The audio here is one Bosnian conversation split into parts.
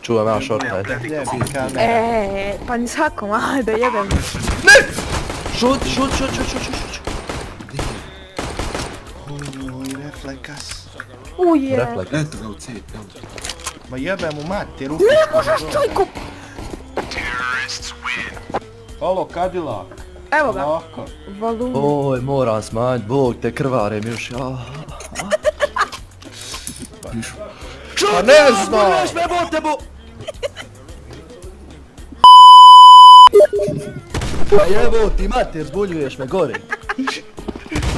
Čuvam ja šorta. Jebi kamera. Pa ni svakom, da jebem. Šut. Uj, reflekas. Uje. Refleks. Eto ga u C, evo. Ma jebem u mati, rupičku. Čojko. Alo, kadila. Evo ga. Lako. Valu. Oj, moram smanjit, Bog te krvarem još. Pa ne znam! Zbunjuješ me, bote bu! Pa jebo ti mater, zbuljuješ me gore.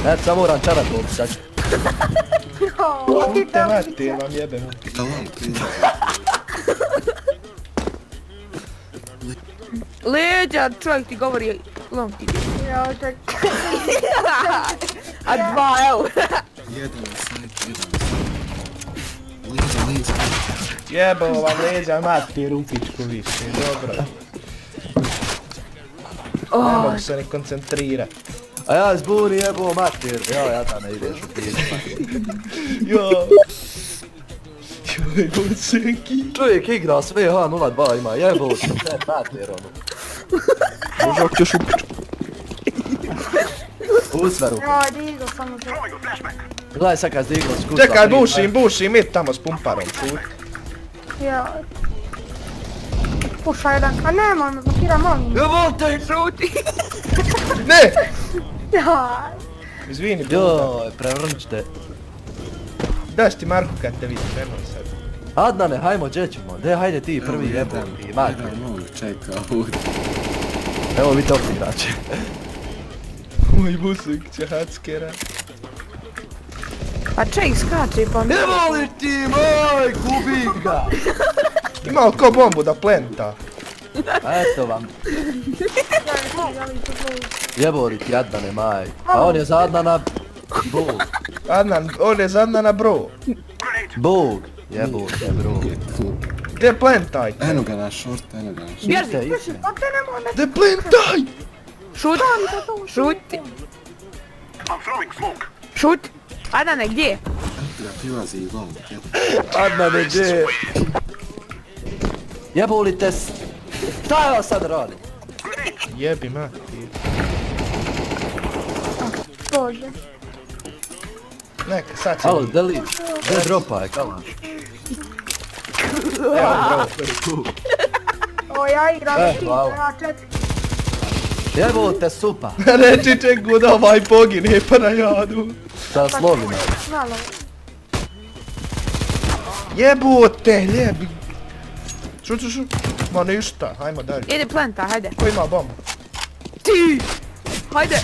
Eto, sam moram čarat ovdje sad. Te mati, vam jebem. Da vam prije. Leđa, čovjek ti govori long ti. Ja, ček. A 2 eura. Jedan na sajtu, jedan na sajtu. Liza. Jebo vam leđa, mati, rupičku više, dobro. Ne mogu se ni koncentrirat. A ja zbuni jebo mater, ja da ne ideš u pizdu. Jo. Joj, Bosenki. Čovjek igra sve H02 ima, jebo sam te mater ono. Možak ćeš u pičku. Usveru. Ja, digo samo to. Gledaj sad kad igra s kuca. Čekaj, bušim, id tamo s pumparom, čut. Ja. Puša jedan. A nema, me blokira molim. Jebo te! Šuti. Ne! Ja. Izvini, Buda. Joj, prevrnčite. Daš ti Marko kad te vidim, nemoj sad. Adnane, hajmo, gdje ćemo? De, hajde ti prvi jebo ti, mater. Jedan mog čeka ovdje. Evo vi top igrače. Moj Busek će hackera. Pa čej skače pa mi. Ne voliš ti moj, kubik ga! Imao ko bombu da plenta. Eto vam. Jebori ti Adnane, maj. A on je za Adnana... Bog. Adnan, on je za Adnana bro. Bog. Jebote, bro. Je tu. Gdje plentajte? Eno ga na šort, eno ga na šort. Bježi. Iste. Pa te nema ne. Gdje plentaj? Šuti. Šuti. Šuti. Adane, gdje? Da prilazi i long. Adnane, gdje? Jeboli te s... Šta ja sad radim? Jebi mati. Bože. Neka, sad će... Alo, delete. Gdje dropa je, kalaš? Evo bro. O, ja igram E, ti, hvala. ja 4. Jebote, supa. Reći čeku da ovaj pogine pa na jadu. Sa slovima. Malo. Jebote, ljebi. Šut. Ma ništa, hajmo dalje. Idi plenta, hajde. Ko ima bombu? Ti! Hajde.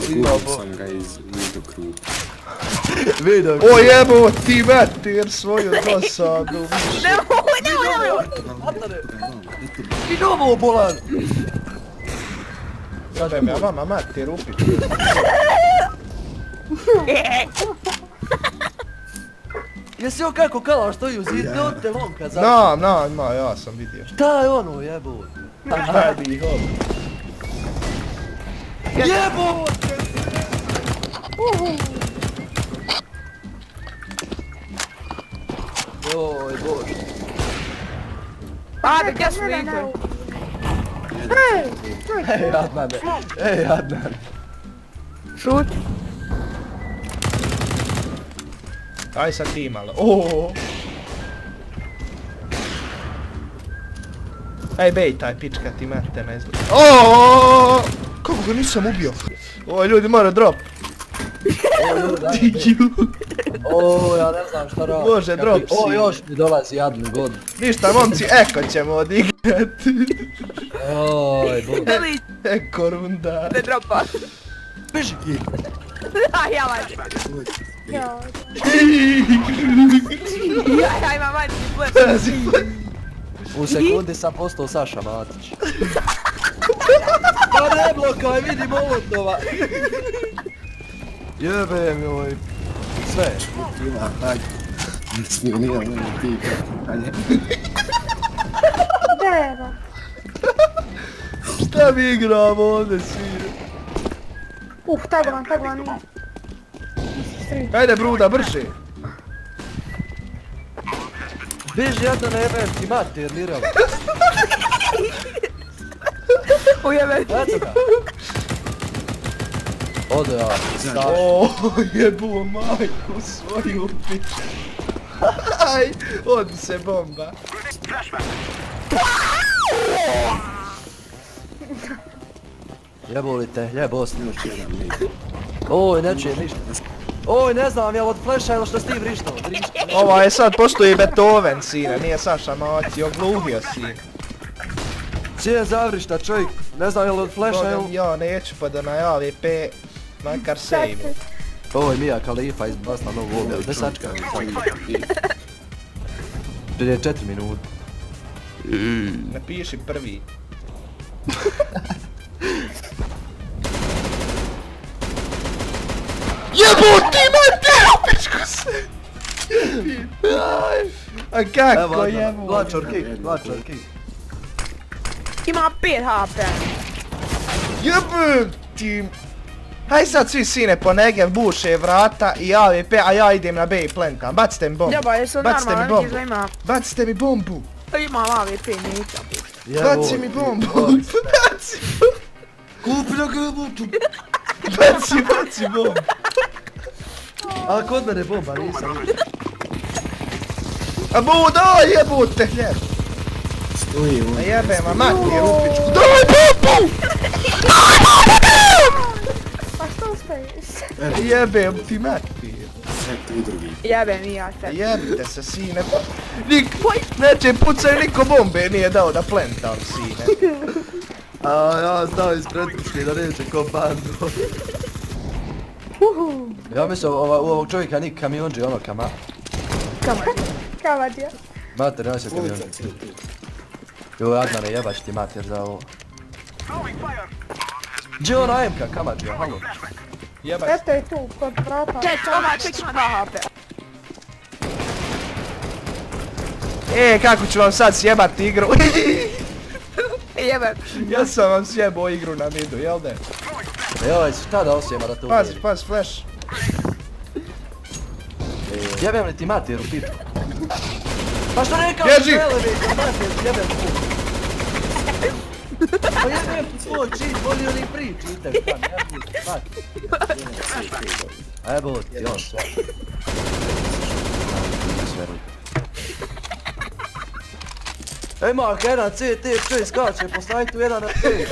Izgubio sam ga iz vidokruga. Vidio. O jeboti mati jer svoju dosadu više. Nemoj. Adnane. Ti novo bolan. Gledam ja vama mati rupičku. Jesi on kako kalaš stoji u zid, ne od te lonka za... No, ja sam vidio. Šta je ono jebote? Šta bi ih ovo? Jebote! Joj, bože. Ade, gdje smo idu? Ej, Adnane. Šuti. Aj sad ti malo. Oooo. Aj bej taj pička ti mate ne znam. Oooo. Kako ga nisam ubio? O ljudi mora drop. O, ja ne znam šta radim. Bože, drop si. O, još mi dolazi jadnu godinu. Ništa momci, eko ćemo odigrati. Oj, bože. Deli, Eko runda. ne dropa. Beži ti. A ja vađe. Ja. Ja imam vađe pleta. U sekundi sam postao Saša Matić. Pa ne blokaj, vidi molotova. Jebem joj. Sve. Ima, hajde. Ne smiju nije mene ti. Hajde. Deva. Šta mi igramo ovdje svi? Tagovan. Ajde Bruda, brže. Biži jedno ne jebem ti mater, Mirjam. Ujebe. Eto ga. Ode ja. O, jebuo majku svoju pić. Aj, odi se bomba. Jeboli te, jebo si. Oj, ne čujem ništa. Oj, ne znam, jel od fleša ili što si ti vrištao? Ova je sad postoji Beethoven, sine, nije Saša Maci, ogluhio si. Cije zavrišta čovjek, ne znam jel od fleša ili... Ja neću pa da na AVP, makar sejmu. Ovo je Mija Khalifa iz Basna Novu Ovu, ne sačka. Prije 4 minuta. Napiši prvi. Jebote, imate! Pičku se! A kako jebote? Glačor kick. Ima 5 HP. Jebote! Haj sad svi sine po Negev buše vrata i AVP, a ja idem na B i plantam. Bacite mi bombu. Jeba, jesu Bacite mi normalno, bombu. ima. Bacite mi bombu. Ima AVP, neću. Baci mi bombu. Baci. Kupio ga jebotu. Baci bombu. A kod mene bomba, nisam. A bu, daj jebote hljeb. Stoji A on. jebem, a mati rupičku. Daj bombu! Pa što stojiš? Jebem ti mati. Čekaj drugi. Jebe mi ja te. Jebite se sine. Neće pucaju, niko bombe nije dao da plantam sine. A ja znao ispred puške da neće ko bandu. Ja mislim u ovog čovjeka nik kamionđi, ono kama. Kavadija. Mater, ja se kamionđi. Joj, Adnane, jebaš ti mater za ovo. Gdje ona AMK, kamađija, halo? Jebać. Eto je tu, kod vrata. Ovaj ček ima 2 HP. Kako ću vam sad sjebati igru? Jebe. Ja sam vam sjebao igru na midu, jel ne? Joj, šta da osjema da to Pazi, uvjeri? pazi, flash. Jebem li ti mater u pičku? Pa što rekao Bježi! ti elevator, mater, jebem tu. Pa jebem ti svoj cheat, bolio li priči, idem tam, jebem ti, mater. Ebo ti, on sve. Ima jedan CT, čoj skače, postavi tu jedan na 5.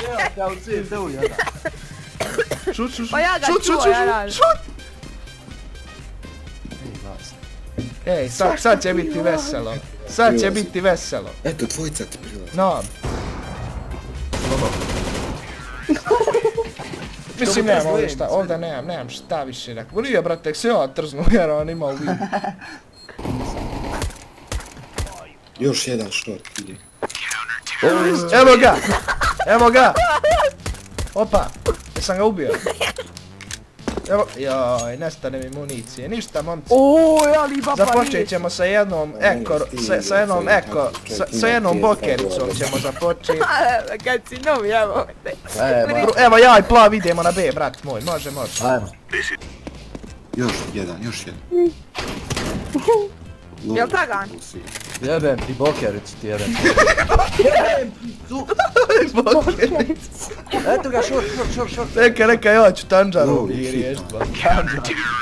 Evo kao CT-u jedan. Šut. Pa ja ga čuo, ja radim. Ej, glas. Ej, sad će biti veselo. Sad će biti veselo. Eto, dvojica ti prilazi. No. Mislim, nemam ovdje šta, ovdje nemam šta više rekao. Nije, brate, se ja trznu jer on ima u vidu. Još jedan short ide. Evo ga! Opa, jesam ga ubio. Evo, joj, nestane mi municije, ništa momci. Oj, ali baba Započet ćemo sa jednom sa jednom bokericom ćemo započeti. Kad si novi, evo. Evo ja i plav idemo na B, brat moj, može. Ajmo. Još jedan. Jel tagan? Jebem ti bokericu ti jebem. Bokerica. Eto ga, šort. Neka, ja ću tanđaru i riješit vam.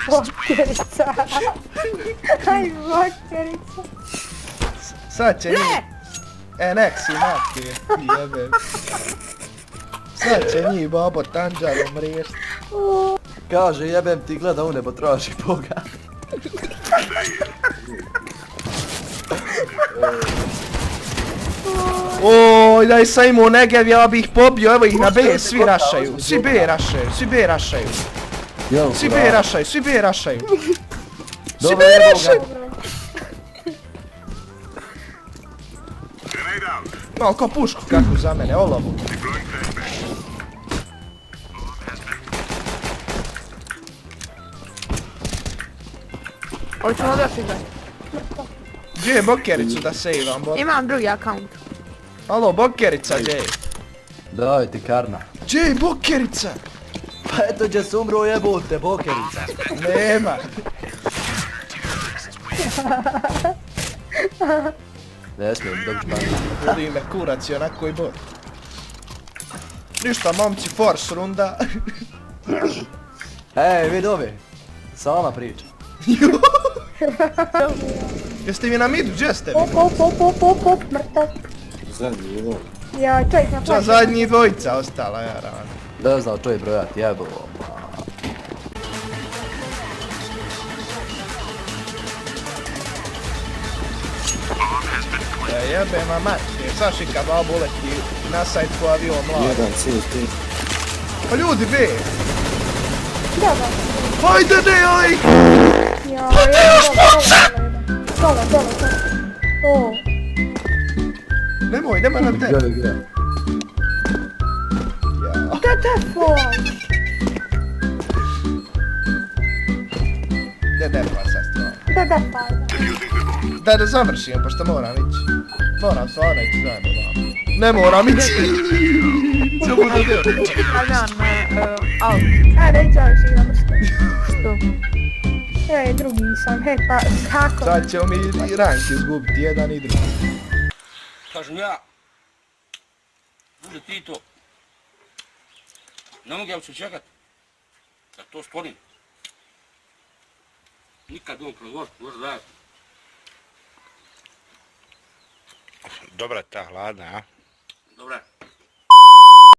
Bokerica. Aj, bokerica. Sad će njih... nek si mati, jebem. Sad će njih babo tanđarom riješit. Kaže jebem ti, gleda u nebo, traži Boga. Oj, daj sam imao Negev, ja bih pobio, evo ih na B, svi rašaju. Svi B rašaju. Svi B rašaju. Dobro, jebo ga. Malo ko pušku kakvu za mene, olovu. Hoćemo došli ga. Gdje je bokericu da sejvam, bot? Imam drugi account. Alo, bokerica, gdje je? Daj ti karma. Gdje je bokerica? Pa eto gdje se umro jebote, bokerica. Nema. Ne smijem, dok ću pamet. Boli me kurac i onako i bol. Ništa, momci, force runda. Ej, vidi ovi. Sama priča. Jeste vi na midu, gdje ste vi? Op, mrtav. Zadnji je ovo. Ja, čovjek na Šta plaću. zadnji dvojica ostala, ja rano. Ne znam čovjek brojati, jebo. Ja jebem ma mačke, Sašika babo uleti na sajt ko avion mlad. Jedan CT. Pa ljudi be! Da, da. Hajde ne, aj! Ja, dole. O, Nemoj, nema na te. Gledaj, gledaj. Ja. telefon. Ne, pa sad stvarno. Da, fajda. Da završim, pošto moram ići. Moram stvarno ići zajedno vam. Ne moram ići. Co bude bio? Stavljam out. Ajde, iđaš igramo što. Što? Ej, drugi sam, hej, pa, kako? Sad ćemo mi i rank izgubiti, jedan i drugi. Kažem ja, bude ti to, ne mogu ja se čekat da to stvorim. Nikad on proizvod, možda da. Dobra je ta hladna, a? Dobra.